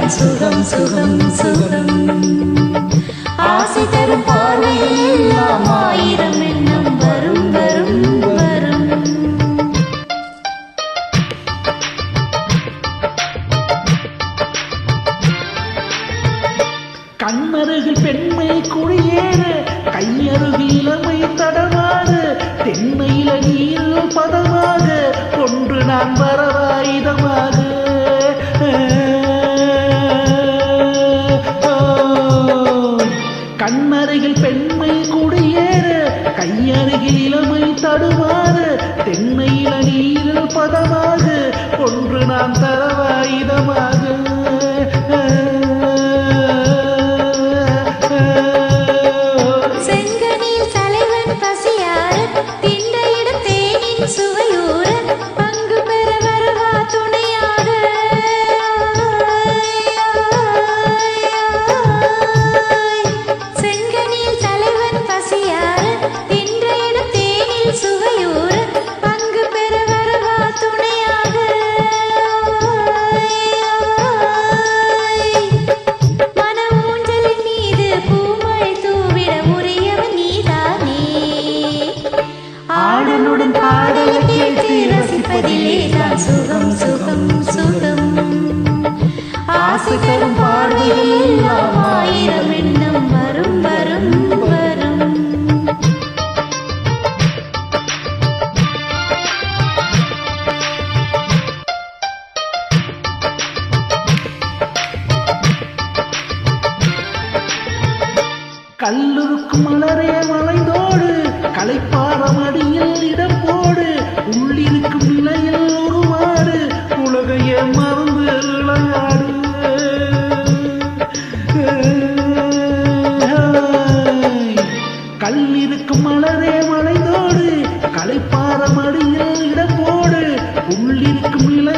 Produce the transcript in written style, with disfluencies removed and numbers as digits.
தான் சுகம் சுகம் சுகம். ஆசை தரும் பார்வையில் எல்லாம் ஆயிரம் எண்ணம் வரும் வரும் வரும். கண்ணருகில் பெண்மை குடியேற கையருகில் இளமை தடமாறு தென்னையில நீர் பதமாக ஒன்று நான் வரவாயுதமாக கண்ணருகில் பெண்மை குடியேற கையருகில் இளமை தடுமாறு தென்னையில நீர் பதமாக ஒன்று நான் தரவாயுதமாக சுவையூர பங்கு பெற வரவா துணையாக. செங்கனில் தலைவன் பசியார தின்றையிட தேனில் சுவையூர பங்கு பெற வரவா துணையாக. மன ஊஞ்சலின் மீது பூமழை தூவிட உரியவன் நீதானே. ஆடலுடன் பாடலை கேட்டு ரசிப்பதிலே தான் சுகம் சுகம் சுகம். ஆசை தரும் பார்வையில் எல்லாம் ஆயிரம் எண்ணம் வரும் வரும் வரும். கல்லுருக்கு மலரே மலைந்தோடு களைப்பாரம் அடியில் இடம் போடு உள்ளிருக்கும் நிலையில் உருவாடு உலகைய மறந்து விளையாடு. கல்லிருக்கும் மலரே மலைந்தோடு களைப்பாரம் அடியில் இடம் போடு உள்ளிருக்கும் நிலை